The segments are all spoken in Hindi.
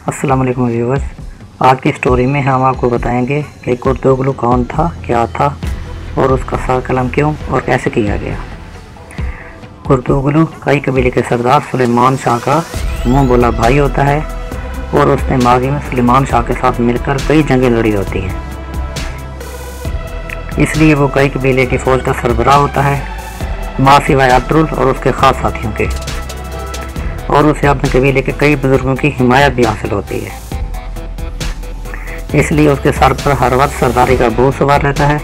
अस्सलाम वालेकुम व्यूअर्स। आज की स्टोरी में हम आपको बताएंगे कि कुर्तुगलू कौन था, क्या था और उसका सर कलम क्यों और कैसे किया गया। कुर्तुगलू कई कबीले के सरदार सुलेमान शाह का मुंह बोला भाई होता है और उसने माजी में सुलेमान शाह के साथ मिलकर कई जंगें लड़ी होती हैं। इसलिए वो कई कबीले की फ़ौज का सरबराह होता है, माँ सिवाय अब्दुल और उसके ख़ास साथियों के, और उसे अपने कबीले के कई बुजुर्गों की हिमायत भी हासिल होती है। इसलिए उसके सर पर हर वक्त सरदारी का बोझ सवार रहता है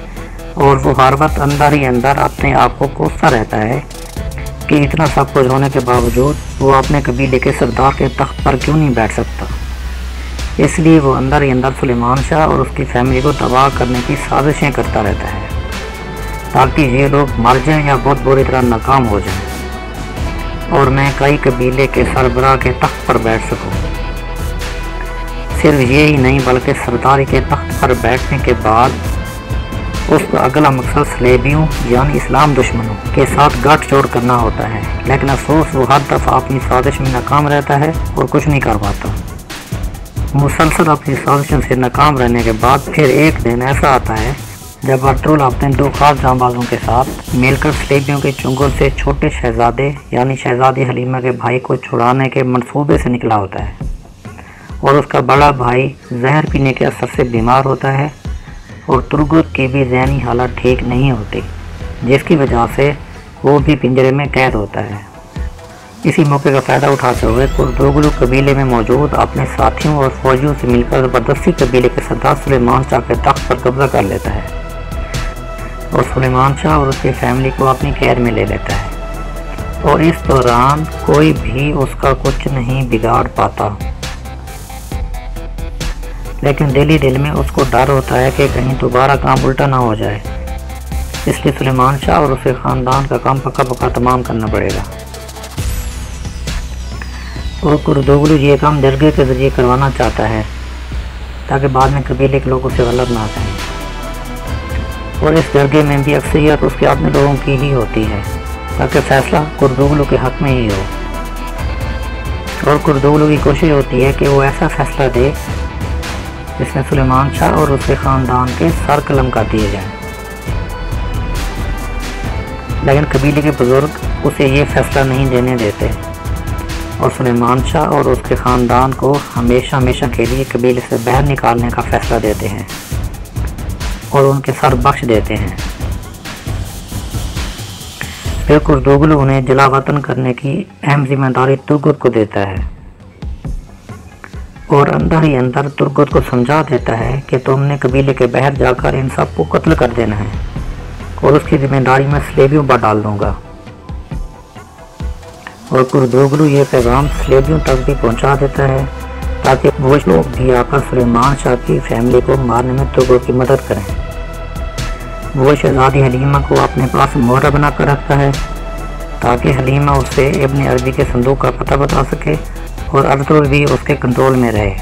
और वो हर वक्त अंदर ही अंदर अपने आप को कोसता रहता है कि इतना सब कुछ होने के बावजूद वो अपने कबीले के सरदार के तख्त पर क्यों नहीं बैठ सकता। इसलिए वो अंदर ही अंदर सुलेमान शाह और उसकी फैमिली को तबाह करने की साजिशें करता रहता है ताकि ये लोग मर जाएं या बहुत बुरी तरह नाकाम हो जाएं और मैं कई कबीले के सरबराह के तख्त पर बैठ सकूं। सिर्फ ये ही नहीं बल्कि सरदारी के तख्त पर बैठने के बाद उसका अगला मकसद सलेबियों यानी इस्लाम दुश्मनों के साथ गठजोड़ करना होता है। लेकिन अफसोस वो हर दफ़ा अपनी साजिश में नाकाम रहता है और कुछ नहीं कर पाता। मुसलसल अपनी साजिशों से नाकाम रहने के बाद फिर एक दिन ऐसा आता है जब अब्दुल अपने दो खास जांबाजों के साथ मिलकर सलेबियों के चुंगल से छोटे शहजादे यानी शहजादी हलीमा के भाई को छुड़ाने के मंसूबे से निकला होता है और उसका बड़ा भाई जहर पीने के असर से बीमार होता है और तुर्गुत की भी ज़हनी हालत ठीक नहीं होती, जिसकी वजह से वो भी पिंजरे में कैद होता है। इसी मौके का फ़ायदा उठाते हुए कुर्तुगलू कबीले में मौजूद अपने साथियों और फौजियों से मिलकर ज़बरदस्ती कबीले के सरदार सुलेमान शाह के तख्त पर कब्जा कर लेता है और सुलेमान शाह और उसकी फैमिली को अपनी कैद में ले लेता है और इस दौरान कोई भी उसका कुछ नहीं बिगाड़ पाता। लेकिन दिल ही दिल में उसको डर होता है कि कहीं दोबारा काम उल्टा ना हो जाए, इसलिए सुलेमान शाह और उसके ख़ानदान का काम पक्का पक्का तमाम करना पड़ेगा। और कुर्तुगलू ये काम जरगे के ज़रिए करवाना चाहता है ताकि बाद में कबीले के लोग उसे गलत ना कहें, और इस जरगे में भी अक्सरियत उसके अपने लोगों की ही होती है ताकि फ़ैसला कुर्तुगलू के हक़ में ही हो। और कुर्तुगलू की कोशिश होती है कि वो ऐसा फ़ैसला दे जिसमें सुलेमान शाह और उसके ख़ानदान के सर कलम कर दिए जाएं। लेकिन कबीले के बुज़ुर्ग उसे ये फ़ैसला नहीं देने देते और सुलेमान शाह और उसके ख़ानदान को हमेशा हमेशा के लिए कबीले से बाहर निकालने का फ़ैसला देते हैं और उनके सर बख्श देते हैं। फिर कुर्तुगलू उन्हें जलावतन करने की अहम जिम्मेदारी तुर्गुत को देता है और अंदर ही अंदर तुर्गुत को समझा देता है कि तुमने कबीले के बाहर जाकर इन सब को कत्ल कर देना है और उसकी जिम्मेदारी मैं सलेबियों पर डाल दूंगा। और कुर्तुगलू ये पैगाम सलेबियों तक भी पहुंचा देता है ताकि वो लोग भी आकर सुलेमान शाह की फैमिली को मारने में तुर्गुत की मदद करें। वो शहजादी हलीमा को अपने पास मोहरा बना कर रखता है ताकि हलीमा उससे इब्न अरबी के संदूक का पता बता सके और अब्दुल भी उसके कंट्रोल में रहे।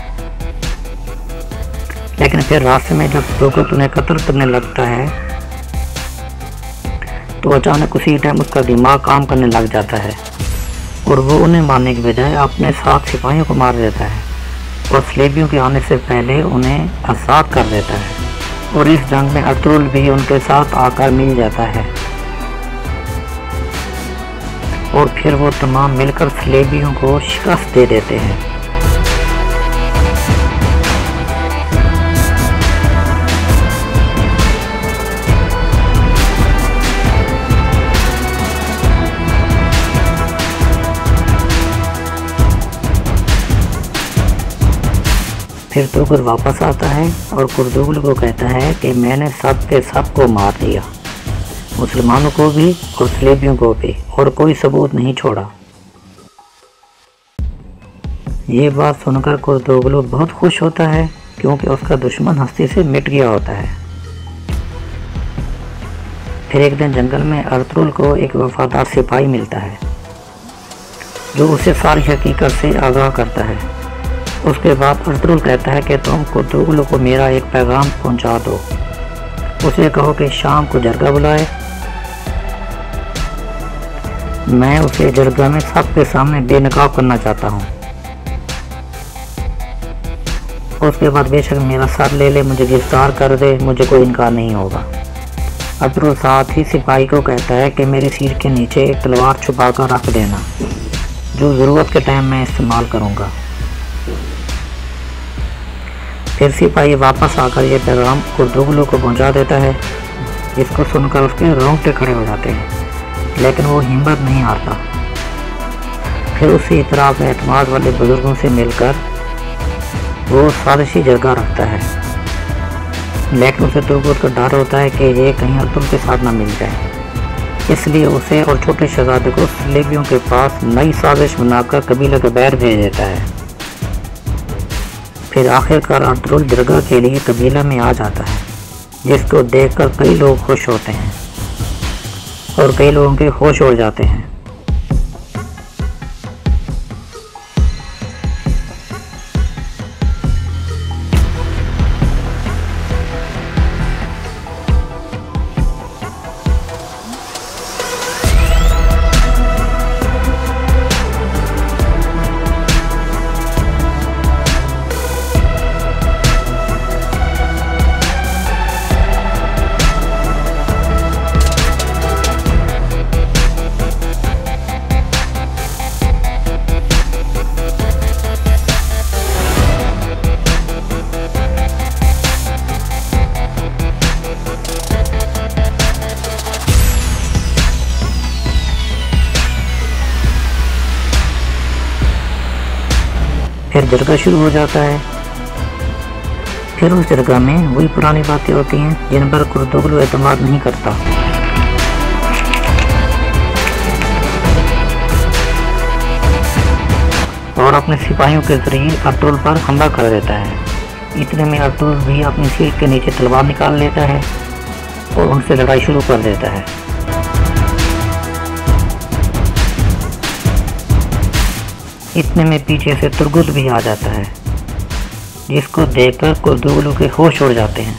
लेकिन फिर रास्ते में जब तुर्गुत उन्हें कत्ल करने लगता है तो अचानक उसी टाइम उसका दिमाग काम करने लग जाता है और वो उन्हें मारने की बजाय अपने साथ सिपाहियों को मार देता है और सलेबियों के आने से पहले उन्हें आज़ाद कर देता है। और इस जंग में अब्दुल भी उनके साथ आकर मिल जाता है और फिर वो तमाम मिलकर सलेबियों को शिकस्त दे देते हैं। फिर तुर्गुत वापस आता है और कुर्तुगलू को कहता है कि मैंने सब के सब को मार दिया, मुसलमानों को भी और सलेबियों को भी, और कोई सबूत नहीं छोड़ा। ये बात सुनकर कुर्तुगलू बहुत खुश होता है क्योंकि उसका दुश्मन हस्ती से मिट गया होता है। फिर एक दिन जंगल में अब्दुल को एक वफादार सिपाही मिलता है जो उसे सारी हकीकत से आगाह करता है। उसके बाद अब्दुल कहता है कि तुम कुर्तुगलू को मेरा एक पैगाम पहुंचा दो, उसे कहो कि शाम को जरगा बुलाए, मैं उसे जरगा में सबके सामने बेनकाब करना चाहता हूँ। उसके बाद बेशक मेरा सर ले ले, मुझे गिरफ्तार कर दे, मुझे कोई इनकार नहीं होगा। अब्दुल साथ ही सिपाही को कहता है कि मेरी सीट के नीचे एक तलवार छुपा कर रख देना, जो ज़रूरत के टाइम मैं इस्तेमाल करूँगा। फिर सिपाही वापस आकर ये पैगाम कुर्दुगलू को पहुँचा देता है, जिसको सुनकर उसके रोंगटे खड़े हो जाते हैं, लेकिन वो हिम्मत नहीं हारता। फिर उसी इतराफ़ में एतमाद वाले बुज़ुर्गों से मिलकर वो साजिशी जगह रखता है, लेकिन उसे तुर्गुत का डर होता है कि ये कहीं अब्दुल के साथ ना मिल जाए, इसलिए उसे और छोटे शहजादे को सलेबियों के पास नई साजिश बनाकर कबीले के बैर भेज देता है। फिर आखिरकार अब्दुल दरगाह के लिए कबीला में आ जाता है, जिसको देखकर कई लोग खुश होते हैं और कई लोगों के होश उड़ जाते हैं। फिर दरगाह शुरू हो जाता है। फिर उस दरगाह में वही पुरानी बातें होती हैं जिन पर कुर्दुगलू एतमाद नहीं करता। और अपने सिपाहियों के जरिए अब्दुल पर हमला कर देता है। इतने में अब्दुल भी अपनी सीट के नीचे तलवार निकाल लेता है और उनसे लड़ाई शुरू कर देता है। इतने में पीछे से तुर्गुत भी आ जाता है, जिसको देखकर कुर्दुगलू के होश उड़ जाते हैं,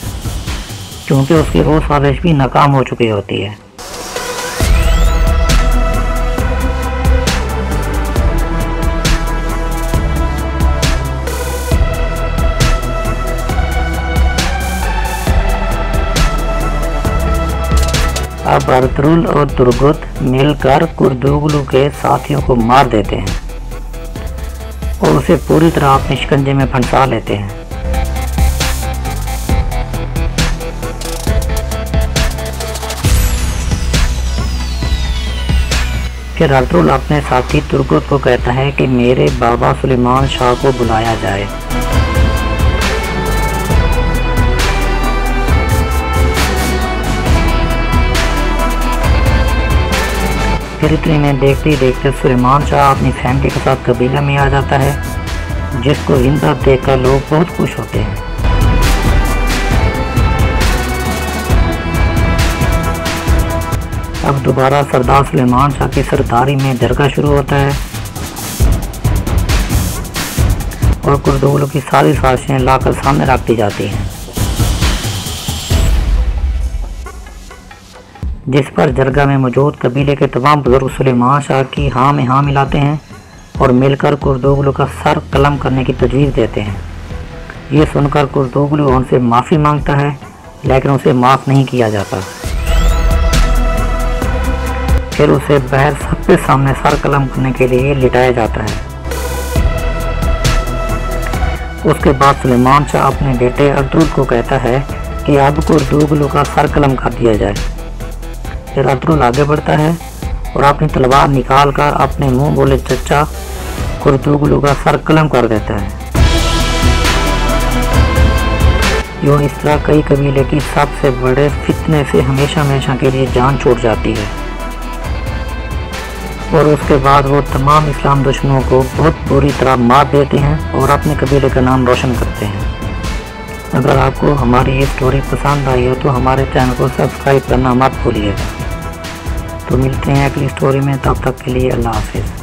क्योंकि उसकी वो साजिश भी नाकाम हो चुकी होती है। अब अर्तुगरुल और तुर्गुत मिलकर कुर्दुगलू के साथियों को मार देते हैं और उसे पूरी तरह अपने शिकंजे में फंसा लेते हैं। फिर अर्तुगरुल अपने साथी तुर्गुत को कहता है कि मेरे बाबा सुलेमान शाह को बुलाया जाए। फिर इतने में देखते ही देखते सुलेमान शाह अपनी फैमिली के साथ कबीला में आ जाता है, जिसको जिंदा देखकर लोग बहुत खुश होते हैं। अब दोबारा सरदार सुलेमान शाह की सरदारी में दरगाह शुरू होता है और कुर्दुगलू की सारी साजिशें लाकर सामने रख दी जाती हैं, जिस पर दरगाह में मौजूद कबीले के तमाम बुजुर्ग सुलेमान शाह की हाँ में हाँ मिलाते हैं और मिलकर कुर्दुगलू का सर कलम करने की तजवीज़ देते हैं। ये सुनकर कुर्दुगलू उनसे माफ़ी मांगता है, लेकिन उसे माफ़ नहीं किया जाता। फिर उसे बाहर सबके सामने सर कलम करने के लिए लिटाया जाता है। उसके बाद सुलेमान शाह अपने बेटे अब्दुल को कहता है कि अब कुर्दुगलू का सर कलम कर दिया जाए। फिर अब्दुल आगे बढ़ता है और अपनी तलवार निकाल कर अपने मुंह बोले चच्चा कुर्दुगलू का सर कलम कर देता है। यूँ इस तरह कई कबीले की सबसे बड़े फितने से हमेशा हमेशा के लिए जान छूट जाती है और उसके बाद वो तमाम इस्लाम दुश्मनों को बहुत बुरी तरह मार देते हैं और अपने कबीले का नाम रोशन करते हैं। अगर आपको हमारी ये स्टोरी पसंद आई हो तो हमारे चैनल को सब्सक्राइब करना मत भूलिएगा। तो मिलते हैं अगली स्टोरी में, तब तक के लिए अल्लाह हाफिज़।